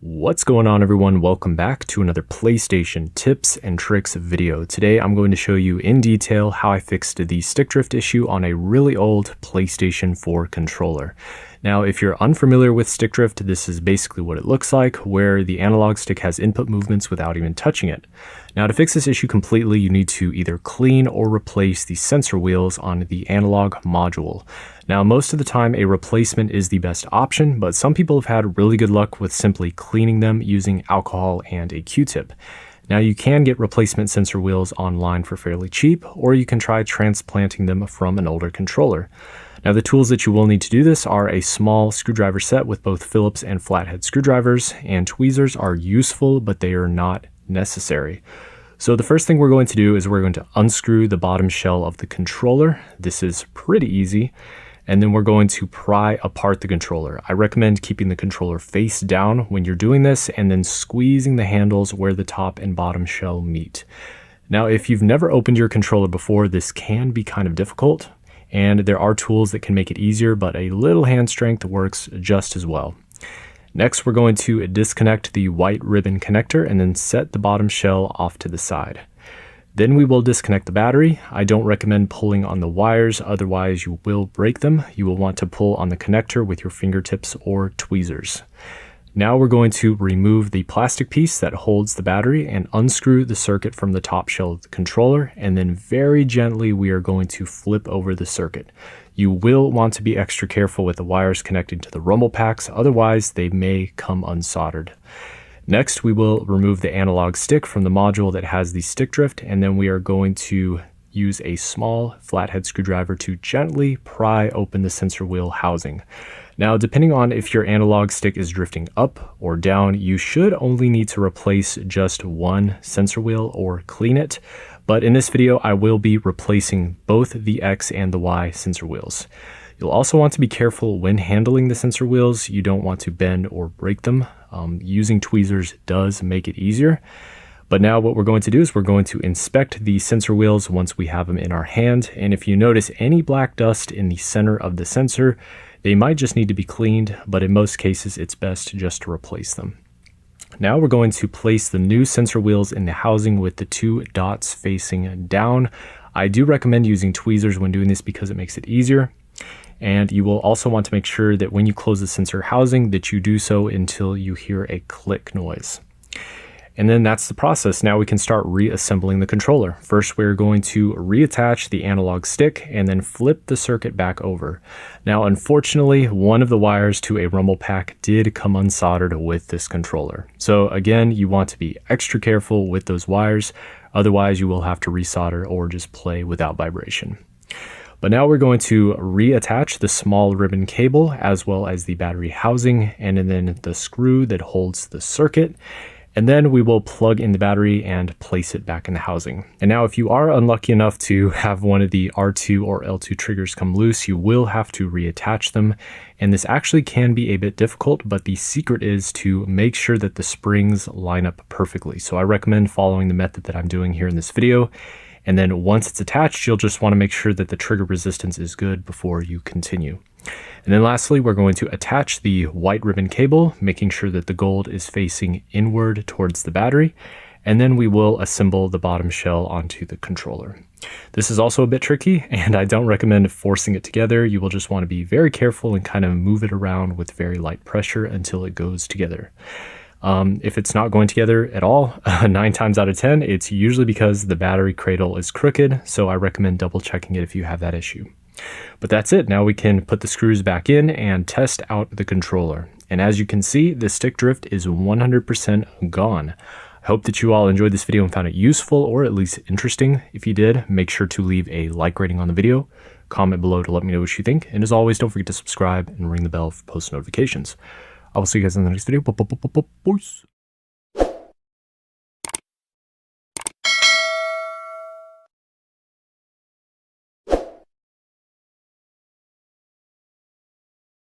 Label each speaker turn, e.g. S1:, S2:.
S1: What's going on, everyone? Welcome back to another PlayStation tips and tricks video. Today I'm going to show you in detail how I fixed the stick drift issue on a really old PlayStation 4 controller. Now, if you're unfamiliar with stick drift, this is basically what it looks like, where the analog stick has input movements without even touching it. Now, to fix this issue completely, you need to either clean or replace the sensor wheels on the analog module. Now, most of the time, a replacement is the best option, but some people have had really good luck with simply cleaning them using alcohol and a Q-tip. Now, you can get replacement sensor wheels online for fairly cheap, or you can try transplanting them from an older controller. Now, the tools that you will need to do this are a small screwdriver set with both Phillips and flathead screwdrivers, and tweezers are useful, but they are not necessary. So the first thing we're going to do is we're going to unscrew the bottom shell of the controller. This is pretty easy. And then we're going to pry apart the controller. I recommend keeping the controller face down when you're doing this and then squeezing the handles where the top and bottom shell meet. Now, if you've never opened your controller before, this can be kind of difficult, and there are tools that can make it easier, but a little hand strength works just as well. Next, we're going to disconnect the white ribbon connector and then set the bottom shell off to the side. Then we will disconnect the battery. I don't recommend pulling on the wires, otherwise you will break them. You will want to pull on the connector with your fingertips or tweezers. Now we're going to remove the plastic piece that holds the battery and unscrew the circuit from the top shell of the controller, and then very gently we are going to flip over the circuit. You will want to be extra careful with the wires connecting to the rumble packs, otherwise they may come unsoldered. Next, we will remove the analog stick from the module that has the stick drift, and then we are going to use a small flathead screwdriver to gently pry open the sensor wheel housing. Now, depending on if your analog stick is drifting up or down, you should only need to replace just one sensor wheel or clean it. But in this video, I will be replacing both the X and the Y sensor wheels. You'll also want to be careful when handling the sensor wheels. You don't want to bend or break them. Using tweezers does make it easier. But now what we're going to do is we're going to inspect the sensor wheels once we have them in our hand. And if you notice any black dust in the center of the sensor, they might just need to be cleaned, but in most cases, it's best just to replace them. Now we're going to place the new sensor wheels in the housing with the two dots facing down. I do recommend using tweezers when doing this because it makes it easier. And you will also want to make sure that when you close the sensor housing that you do so until you hear a click noise. And then that's the process. Now we can start reassembling the controller. First, we're going to reattach the analog stick and then flip the circuit back over. Now, unfortunately, one of the wires to a rumble pack did come unsoldered with this controller. So again, you want to be extra careful with those wires. Otherwise, you will have to resolder or just play without vibration. But now we're going to reattach the small ribbon cable as well as the battery housing and then the screw that holds the circuit. And then we will plug in the battery and place it back in the housing. And now if you are unlucky enough to have one of the R2 or L2 triggers come loose, you will have to reattach them. And this actually can be a bit difficult, but the secret is to make sure that the springs line up perfectly. So I recommend following the method that I'm doing here in this video. And then once it's attached, you'll just want to make sure that the trigger resistance is good before you continue. And then lastly, we're going to attach the white ribbon cable, making sure that the gold is facing inward towards the battery. And then we will assemble the bottom shell onto the controller. This is also a bit tricky, and I don't recommend forcing it together. You will just want to be very careful and kind of move it around with very light pressure until it goes together. If it's not going together at all, 9 times out of 10, it's usually because the battery cradle is crooked, so I recommend double checking it if you have that issue. But that's it. Now we can put the screws back in and test out the controller. And as you can see, the stick drift is 100% gone. I hope that you all enjoyed this video and found it useful or at least interesting. If you did, make sure to leave a like rating on the video, comment below to let me know what you think, and as always, don't forget to subscribe and ring the bell for post notifications. I will see you guys in the next video. Peace.